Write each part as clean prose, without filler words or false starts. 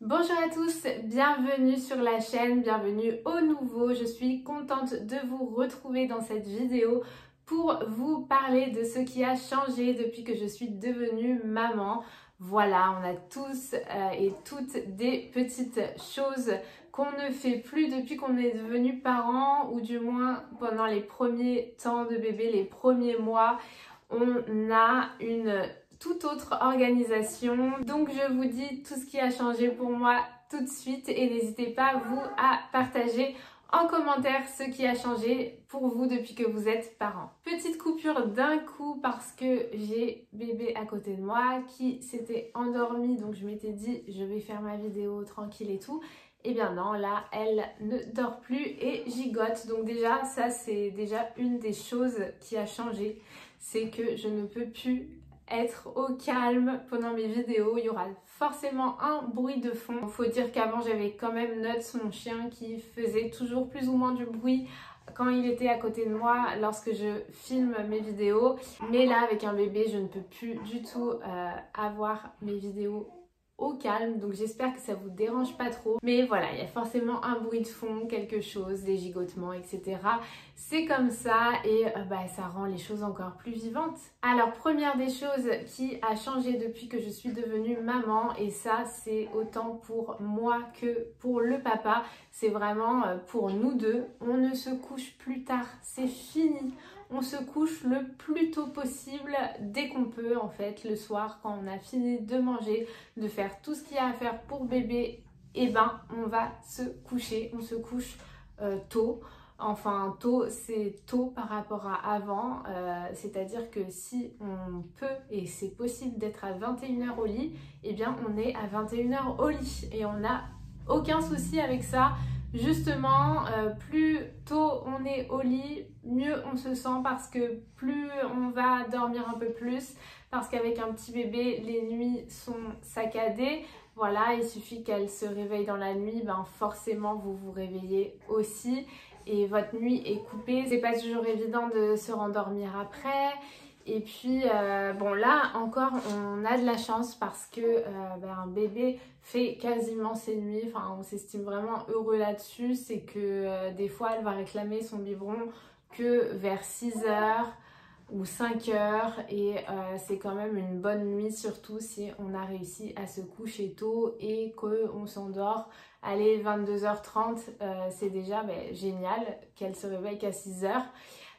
Bonjour à tous, bienvenue sur la chaîne, bienvenue au nouveau. Je suis contente de vous retrouver dans cette vidéo pour vous parler de ce qui a changé depuis que je suis devenue maman. Voilà, on a tous et toutes des petites choses qu'on ne fait plus depuis qu'on est devenu parent, ou du moins pendant les premiers temps de bébé, les premiers mois. On a une toute autre organisation. Donc je vous dis tout ce qui a changé pour moi tout de suite et n'hésitez pas vous à partager en commentaire ce qui a changé pour vous depuis que vous êtes parent. Petite coupure d'un coup parce que j'ai bébé à côté de moi qui s'était endormie, donc je m'étais dit je vais faire ma vidéo tranquille et tout. Et bien non, là elle ne dort plus et gigote. Donc déjà ça c'est déjà une des choses qui a changé, c'est que je ne peux plus être au calme pendant mes vidéos. Il y aura forcément un bruit de fond. Il faut dire qu'avant j'avais quand même Nuts, mon chien, qui faisait toujours plus ou moins du bruit quand il était à côté de moi lorsque je filme mes vidéos. Mais là avec un bébé je ne peux plus du tout avoir mes vidéos au calme, donc j'espère que ça vous dérange pas trop. Mais voilà, il y a forcément un bruit de fond, quelque chose, des gigotements, etc. C'est comme ça et ça rend les choses encore plus vivantes. Alors première des choses qui a changé depuis que je suis devenue maman, et ça c'est autant pour moi que pour le papa, c'est vraiment pour nous deux, on ne se couche plus tard, c'est fini. On se couche le plus tôt possible, dès qu'on peut en fait, le soir quand on a fini de manger, de faire tout ce qu'il y a à faire pour bébé, et ben on va se coucher, on se couche tôt. Enfin tôt, c'est tôt par rapport à avant, c'est-à-dire que si on peut et c'est possible d'être à 21h au lit, et bien on est à 21h au lit et on n'a aucun souci avec ça. Justement, plus tôt on est au lit, mieux on se sent parce que plus on va dormir un peu plus, parce qu'avec un petit bébé, les nuits sont saccadées. Voilà, il suffit qu'elle se réveille dans la nuit, ben forcément vous vous réveillez aussi et votre nuit est coupée. C'est pas toujours évident de se rendormir après. Et puis bon, là encore on a de la chance parce que un bébé fait quasiment ses nuits. Enfin on s'estime vraiment heureux là-dessus. C'est que des fois elle va réclamer son biberon que vers 6h ou 5h et c'est quand même une bonne nuit, surtout si on a réussi à se coucher tôt et qu'on s'endort. Allez, 22h30, c'est déjà génial qu'elle se réveille qu'à 6h.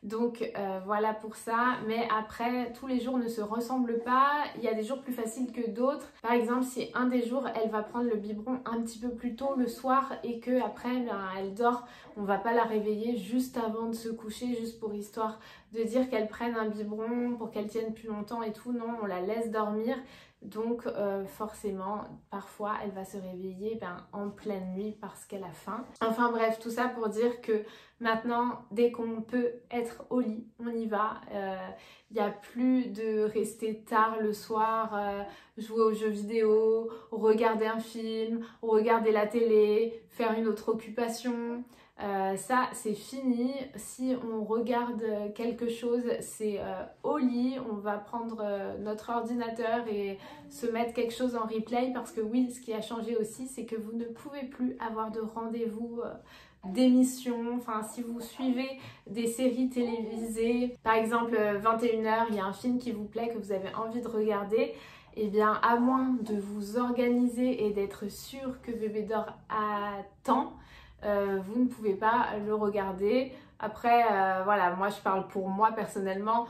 Donc voilà pour ça, mais après tous les jours ne se ressemblent pas, il y a des jours plus faciles que d'autres. Par exemple, si un des jours elle va prendre le biberon un petit peu plus tôt le soir et que après elle dort, on va pas la réveiller juste avant de se coucher, juste pour histoire de dire qu'elle prenne un biberon pour qu'elle tienne plus longtemps et tout. Non, on la laisse dormir. Donc forcément, parfois elle va se réveiller en pleine nuit parce qu'elle a faim. Enfin bref, tout ça pour dire que maintenant, dès qu'on peut être au lit, on y va. Il n'y a plus de rester tard le soir, jouer aux jeux vidéo, regarder un film, regarder la télé, faire une autre occupation. Ça c'est fini. Si on regarde quelque chose, c'est au lit, on va prendre notre ordinateur et se mettre quelque chose en replay, parce que oui, ce qui a changé aussi, c'est que vous ne pouvez plus avoir de rendez-vous d'émissions. Enfin, si vous suivez des séries télévisées, par exemple 21h, il y a un film qui vous plaît, que vous avez envie de regarder, et bien à moins de vous organiser et d'être sûr que bébé dort à temps, vous ne pouvez pas le regarder. Après voilà, moi je parle pour moi personnellement,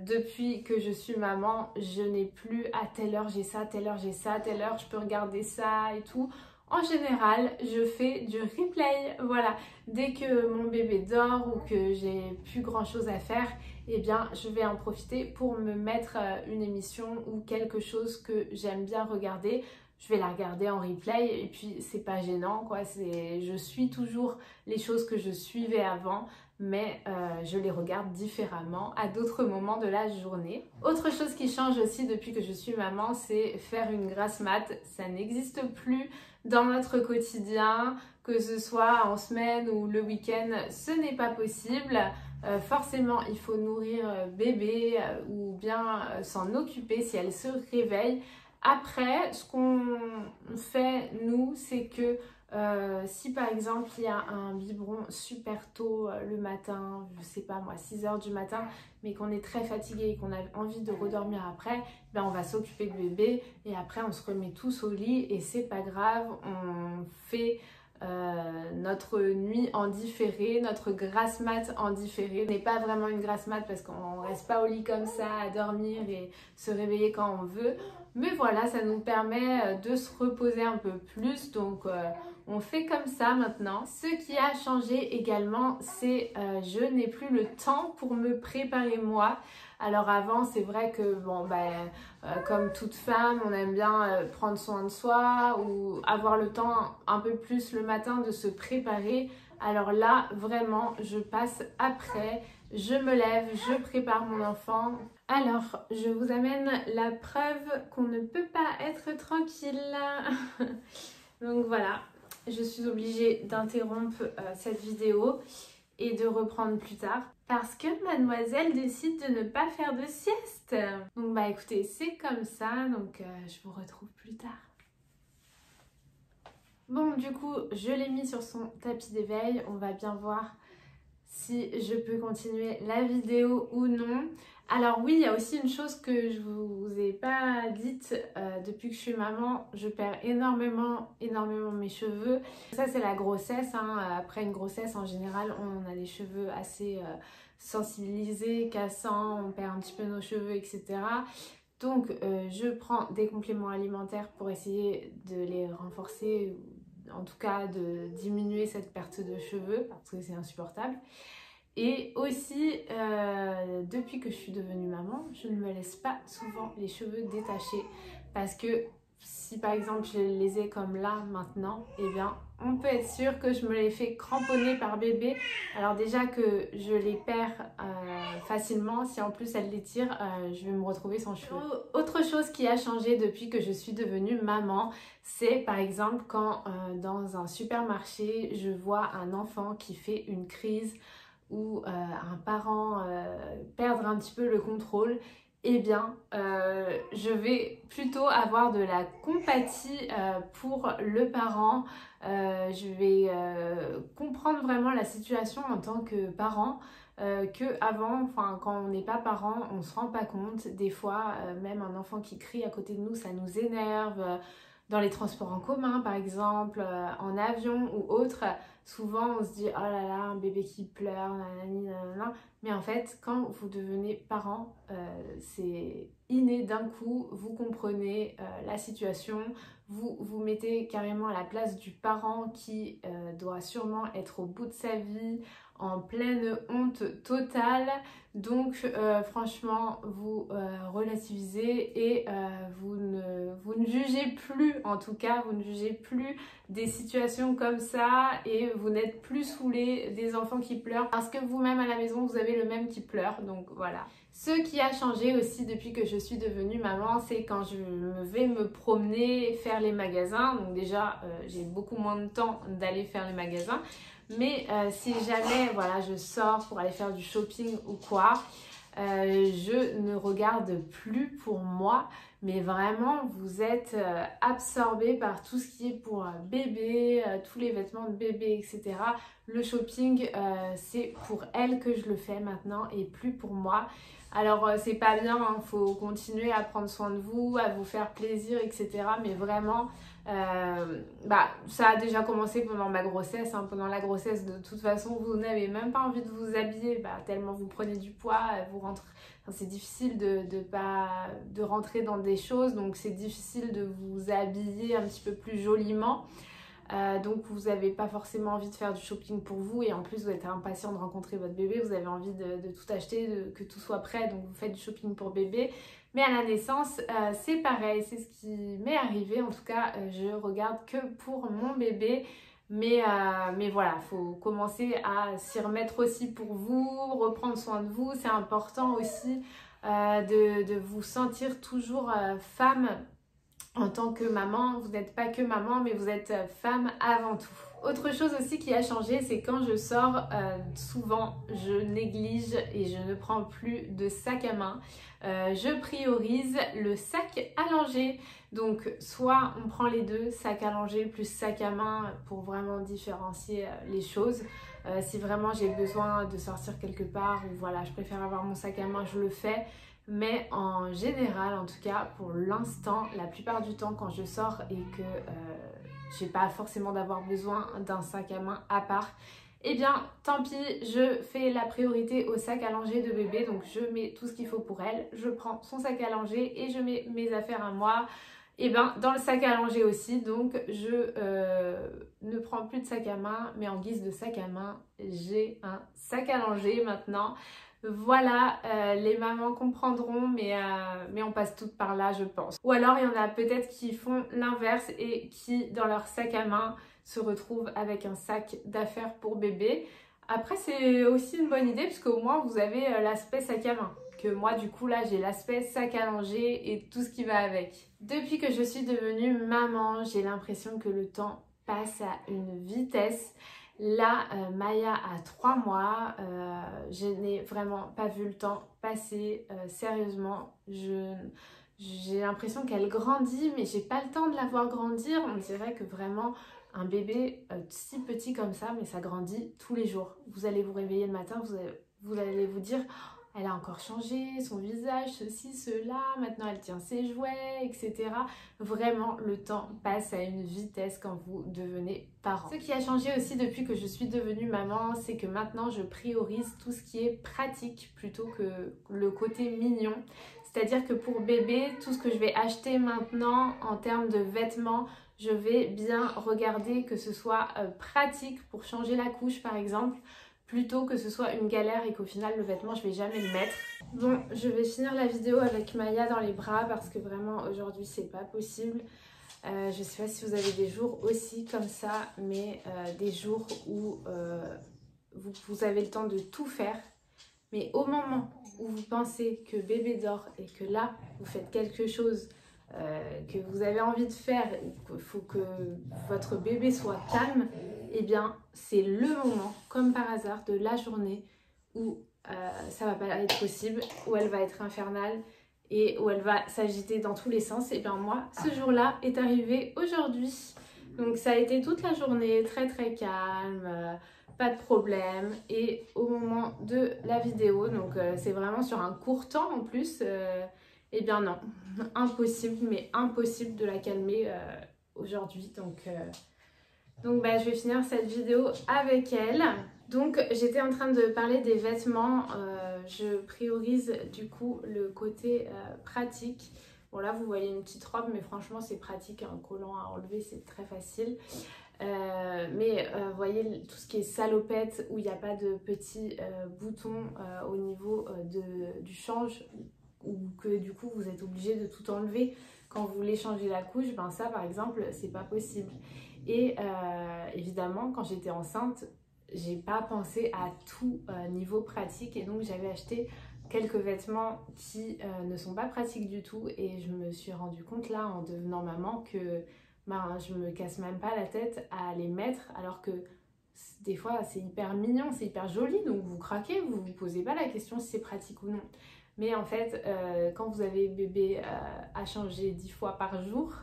depuis que je suis maman, je n'ai plus à telle heure j'ai ça, telle heure j'ai ça, telle heure je peux regarder ça et tout. En général, je fais du replay. Voilà, dès que mon bébé dort ou que j'ai plus grand chose à faire, eh bien je vais en profiter pour me mettre une émission ou quelque chose que j'aime bien regarder. Je vais la regarder en replay et puis c'est pas gênant quoi, je suis toujours les choses que je suivais avant, mais je les regarde différemment à d'autres moments de la journée. Autre chose qui change aussi depuis que je suis maman, c'est faire une grasse mat. Ça n'existe plus dans notre quotidien, que ce soit en semaine ou le week-end, ce n'est pas possible. Forcément, il faut nourrir bébé ou bien s'en occuper si elle se réveille. après, ce qu'on fait, nous, c'est que si par exemple il y a un biberon super tôt le matin, je sais pas moi, 6 heures du matin, mais qu'on est très fatigué et qu'on a envie de redormir après, ben on va s'occuper de bébé et après on se remet tous au lit et c'est pas grave, on fait notre nuit en différé, notre grasse mat en différé. Ce n'est pas vraiment une grasse mat parce qu'on reste pas au lit comme ça à dormir et se réveiller quand on veut. Mais voilà, ça nous permet de se reposer un peu plus. Donc on fait comme ça maintenant. Ce qui a changé également, c'est je n'ai plus le temps pour me préparer moi. Alors avant, c'est vrai que bon comme toute femme, on aime bien prendre soin de soi ou avoir le temps un peu plus le matin de se préparer. Alors là, vraiment, je passe après, je me lève, je prépare mon enfant. Alors, je vous amène la preuve qu'on ne peut pas être tranquille. Donc voilà, je suis obligée d'interrompre cette vidéo et de reprendre plus tard parce que mademoiselle décide de ne pas faire de sieste. Donc bah écoutez, c'est comme ça, donc je vous retrouve plus tard. Bon, du coup, je l'ai mis sur son tapis d'éveil, on va bien voir si je peux continuer la vidéo ou non. Alors oui, il y a aussi une chose que je vous ai pas dite, depuis que je suis maman, je perds énormément mes cheveux. Ça c'est la grossesse, hein. Après une grossesse en général, on a les cheveux assez sensibilisés, cassants, on perd un petit peu nos cheveux, etc. Donc je prends des compléments alimentaires pour essayer de les renforcer, en tout cas de diminuer cette perte de cheveux parce que c'est insupportable. Et aussi, depuis que je suis devenue maman, je ne me laisse pas souvent les cheveux détachés parce que si par exemple je les ai comme là maintenant, eh bien on peut être sûr que je me les fais cramponner par bébé. Alors déjà que je les perds facilement, si en plus elle les tire, je vais me retrouver sans cheveux. Autre chose qui a changé depuis que je suis devenue maman, c'est par exemple quand dans un supermarché, je vois un enfant qui fait une crise ou un parent perdre un petit peu le contrôle, eh bien je vais plutôt avoir de la compatie pour le parent. Je vais comprendre vraiment la situation en tant que parent, que avant, enfin quand on n'est pas parent, on se rend pas compte. Des fois, même un enfant qui crie à côté de nous, ça nous énerve. Dans les transports en commun par exemple, en avion ou autre, souvent on se dit oh là là, un bébé qui pleure, nanani, nanana. Mais en fait, quand vous devenez parent, c'est inné d'un coup, vous comprenez la situation, vous vous mettez carrément à la place du parent qui doit sûrement être au bout de sa vie, en pleine honte totale. Donc franchement, vous relativisez et vous ne jugez plus, en tout cas, vous ne jugez plus des situations comme ça et vous n'êtes plus saoulé des enfants qui pleurent parce que vous-même à la maison, vous avez le même qui pleure. Donc voilà. Ce qui a changé aussi depuis que je suis devenue maman, c'est quand je vais me promener, faire les magasins. Donc déjà, j'ai beaucoup moins de temps d'aller faire les magasins. Mais si jamais voilà, je sors pour aller faire du shopping ou quoi, je ne regarde plus pour moi, mais vraiment vous êtes absorbé par tout ce qui est pour bébé, tous les vêtements de bébé, etc. Le shopping, c'est pour elle que je le fais maintenant et plus pour moi. Alors c'est pas bien, hein, faut continuer à prendre soin de vous, à vous faire plaisir, etc. Mais vraiment, ça a déjà commencé pendant ma grossesse, hein. Pendant la grossesse, de toute façon, vous n'avez même pas envie de vous habiller, tellement vous prenez du poids, vous rentrez. Enfin, c'est difficile de rentrer dans des choses, donc c'est difficile de vous habiller un petit peu plus joliment. Donc vous n'avez pas forcément envie de faire du shopping pour vous et en plus vous êtes impatient de rencontrer votre bébé, vous avez envie de tout acheter, que tout soit prêt, donc vous faites du shopping pour bébé. Mais à la naissance, c'est pareil, c'est ce qui m'est arrivé. En tout cas, je regarde que pour mon bébé. Mais voilà, il faut commencer à s'y remettre aussi pour vous, reprendre soin de vous. C'est important aussi de vous sentir toujours femme en tant que maman, vous n'êtes pas que maman, mais vous êtes femme avant tout. Autre chose aussi qui a changé, c'est quand je sors, souvent je néglige et je ne prends plus de sac à main. Je priorise le sac allongé. Donc soit on prend les deux, sac allongé plus sac à main pour vraiment différencier les choses. Si vraiment j'ai besoin de sortir quelque part ou voilà, je préfère avoir mon sac à main, je le fais. Mais en général, en tout cas pour l'instant, la plupart du temps quand je sors et que j'ai pas forcément d'avoir besoin d'un sac à main à part, eh bien tant pis, je fais la priorité au sac à langer de bébé. Donc je mets tout ce qu'il faut pour elle, je prends son sac à langer et je mets mes affaires à moi et ben dans le sac à langer aussi. Donc je ne prends plus de sac à main, mais en guise de sac à main, j'ai un sac à langer maintenant. Voilà, les mamans comprendront, mais on passe toutes par là, je pense. Ou alors, il y en a peut-être qui font l'inverse et qui, dans leur sac à main, se retrouvent avec un sac d'affaires pour bébé. Après, c'est aussi une bonne idée, parce qu'au moins, vous avez l'aspect sac à main. Que moi, du coup, là, j'ai l'aspect sac à langer et tout ce qui va avec. Depuis que je suis devenue maman, j'ai l'impression que le temps passe à une vitesse. Là, Maya a 3 mois, je n'ai vraiment pas vu le temps passer, sérieusement. J'ai l'impression qu'elle grandit, mais j'ai pas le temps de la voir grandir. On dirait que vraiment un bébé si petit comme ça, mais ça grandit tous les jours. Vous allez vous réveiller le matin, vous allez vous dire... Elle a encore changé, son visage, ceci, cela, maintenant elle tient ses jouets, etc. Vraiment, le temps passe à une vitesse quand vous devenez parent. Ce qui a changé aussi depuis que je suis devenue maman, c'est que maintenant je priorise tout ce qui est pratique plutôt que le côté mignon. C'est-à-dire que pour bébé, tout ce que je vais acheter maintenant en termes de vêtements, je vais bien regarder que ce soit pratique pour changer la couche par exemple, plutôt que ce soit une galère et qu'au final le vêtement je vais jamais le mettre. Bon, je vais finir la vidéo avec Maya dans les bras parce que vraiment aujourd'hui c'est pas possible. Je sais pas si vous avez des jours aussi comme ça, mais des jours où vous avez le temps de tout faire, mais au moment où vous pensez que bébé dort et que là vous faites quelque chose que vous avez envie de faire, il faut que votre bébé soit calme, et eh bien c'est le moment, comme par hasard, de la journée où ça va pas être possible, où elle va être infernale et où elle va s'agiter dans tous les sens. Et bien moi, ce jour-là est arrivé aujourd'hui. Donc ça a été toute la journée très très calme, pas de problème. Et au moment de la vidéo, donc c'est vraiment sur un court temps en plus, eh bien non, impossible, mais impossible de la calmer aujourd'hui. Donc bah, je vais finir cette vidéo avec elle. Donc j'étais en train de parler des vêtements, je priorise du coup le côté pratique. Bon là vous voyez une petite robe, mais franchement c'est pratique, un collant à enlever c'est très facile. Vous voyez tout ce qui est salopette où il n'y a pas de petits boutons au niveau du change, ou que du coup vous êtes obligé de tout enlever quand vous voulez changer la couche, ben ça par exemple c'est pas possible. Et évidemment quand j'étais enceinte, j'ai pas pensé à tout niveau pratique, et donc j'avais acheté quelques vêtements qui ne sont pas pratiques du tout, et je me suis rendu compte là en devenant maman que ben, je me casse même pas la tête à les mettre, alors que des fois c'est hyper mignon, c'est hyper joli, donc vous craquez, vous vous posez pas la question si c'est pratique ou non. Mais en fait, quand vous avez bébé à changer 10 fois par jour,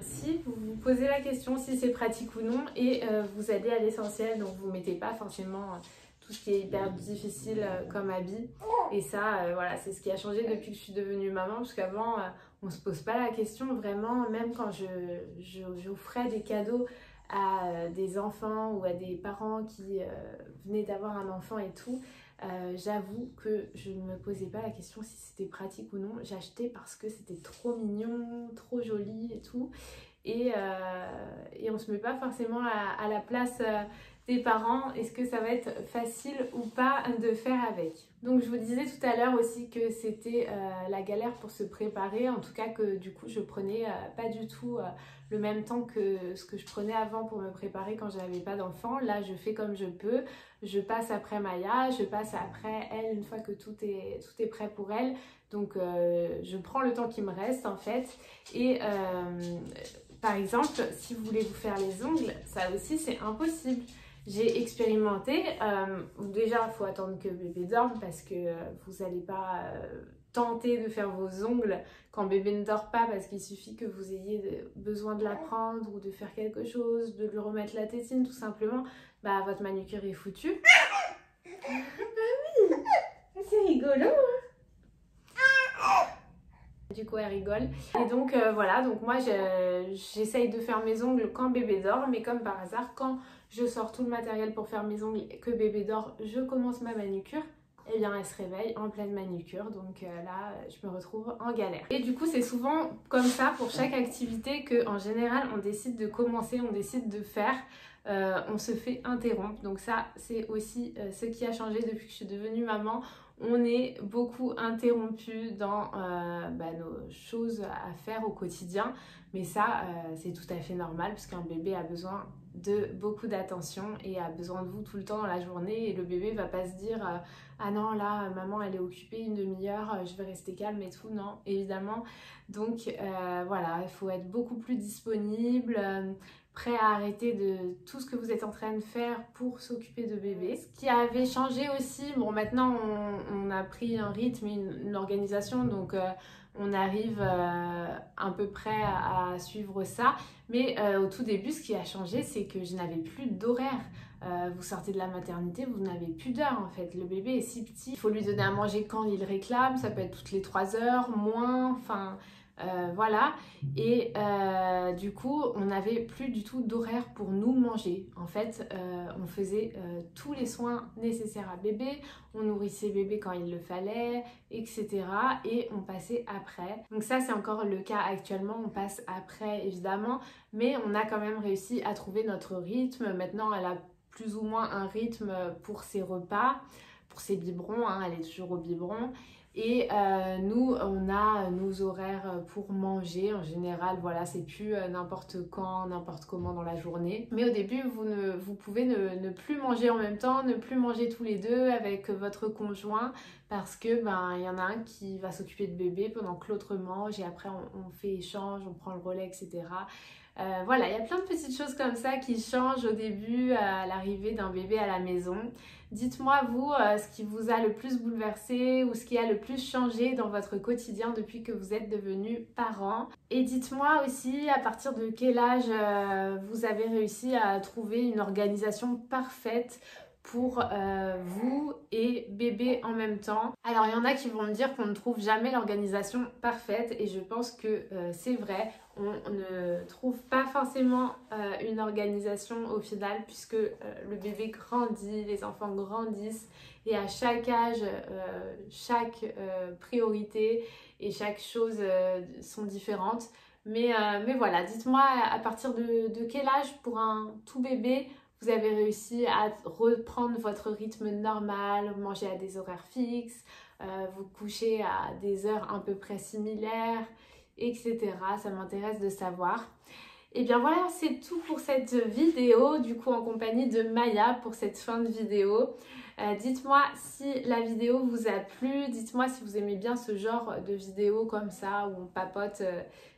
si vous vous posez la question si c'est pratique ou non, et vous allez à l'essentiel, donc vous mettez pas forcément tout ce qui est hyper difficile comme habit. Et ça, voilà, c'est ce qui a changé depuis que je suis devenue maman, parce qu'avant, on se pose pas la question vraiment, même quand j'offrais des cadeaux à des enfants ou à des parents qui venaient d'avoir un enfant et tout. J'avoue que je ne me posais pas la question si c'était pratique ou non. J'achetais parce que c'était trop mignon, trop joli et tout. Et et on se met pas forcément à la place des parents. Est-ce que ça va être facile ou pas de faire avec? Donc je vous disais tout à l'heure aussi que c'était la galère pour se préparer, en tout cas que du coup je prenais pas du tout le même temps que ce que je prenais avant pour me préparer quand je n'avais pas d'enfant. Là je fais comme je peux, je passe après Maya, je passe après elle une fois que tout est prêt pour elle. Donc je prends le temps qui me reste en fait. Et par exemple, si vous voulez vous faire les ongles, ça aussi c'est impossible. J'ai expérimenté, déjà il faut attendre que bébé dorme parce que vous n'allez pas tenter de faire vos ongles quand bébé ne dort pas, parce qu'il suffit que vous ayez besoin de la prendre ou de faire quelque chose, de lui remettre la tétine tout simplement, bah votre manucure est foutue. Bah oui, c'est rigolo. Du coup elle rigole. Et donc voilà, donc moi j'essaye de faire mes ongles quand bébé dort, mais comme par hasard quand je sors tout le matériel pour faire mes ongles et que bébé dort, je commence ma manucure, et bien elle se réveille en pleine manucure, donc là je me retrouve en galère. Et du coup c'est souvent comme ça pour chaque activité que en général on décide de commencer, on décide de faire, on se fait interrompre. Donc ça c'est aussi ce qui a changé depuis que je suis devenue maman. On est beaucoup interrompu dans nos choses à faire au quotidien, mais ça c'est tout à fait normal parce qu'un bébé a besoin de beaucoup d'attention et a besoin de vous tout le temps dans la journée, et le bébé va pas se dire ah non là maman elle est occupée une demi-heure, je vais rester calme et tout, non évidemment. Donc voilà, il faut être beaucoup plus disponible, prêt à arrêter de tout ce que vous êtes en train de faire pour s'occuper de bébé. Ce qui avait changé aussi, bon maintenant on a pris un rythme, une organisation, donc on arrive à peu près à suivre ça, mais au tout début ce qui a changé c'est que je n'avais plus d'horaire. Vous sortez de la maternité, vous n'avez plus d'heure en fait, le bébé est si petit, il faut lui donner à manger quand il réclame, ça peut être toutes les 3 heures, moins, enfin... voilà, et du coup on n'avait plus du tout d'horaire pour nous manger. En fait on faisait tous les soins nécessaires à bébé, on nourrissait bébé quand il le fallait, etc. et on passait après. Donc ça c'est encore le cas actuellement, on passe après évidemment, mais on a quand même réussi à trouver notre rythme. Maintenant elle a plus ou moins un rythme pour ses repas, pour ses biberons, hein, elle est toujours au biberon. Et nous, on a nos horaires pour manger. En général, voilà, c'est plus n'importe quand, n'importe comment dans la journée. Mais au début, vous pouvez ne plus manger en même temps, ne plus manger tous les deux avec votre conjoint, parce que il y en a un qui va s'occuper de bébé pendant que l'autre mange, et après on fait échange, on prend le relais, etc. Voilà, il y a plein de petites choses comme ça qui changent au début, à l'arrivée d'un bébé à la maison. Dites-moi vous ce qui vous a le plus bouleversé ou ce qui a le plus changé dans votre quotidien depuis que vous êtes devenu parent. Et dites-moi aussi à partir de quel âge vous avez réussi à trouver une organisation parfaite pour vous et bébé en même temps. Alors il y en a qui vont me dire qu'on ne trouve jamais l'organisation parfaite, et je pense que c'est vrai, on ne trouve pas forcément une organisation au final, puisque le bébé grandit, les enfants grandissent, et à chaque âge, chaque priorité et chaque chose sont différentes. Mais voilà, dites-moi à partir de quel âge pour un tout bébé vous avez réussi à reprendre votre rythme normal, manger à des horaires fixes, vous coucher à des heures à peu près similaires, etc. Ça m'intéresse de savoir. Et bien voilà, c'est tout pour cette vidéo, du coup en compagnie de Maya pour cette fin de vidéo. Dites-moi si la vidéo vous a plu, dites-moi si vous aimez bien ce genre de vidéo comme ça où on papote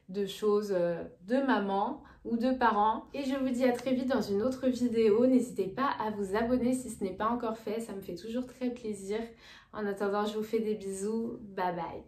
de choses de maman ou de parents. Et je vous dis à très vite dans une autre vidéo. N'hésitez pas à vous abonner si ce n'est pas encore fait, ça me fait toujours très plaisir. En attendant, je vous fais des bisous, bye bye.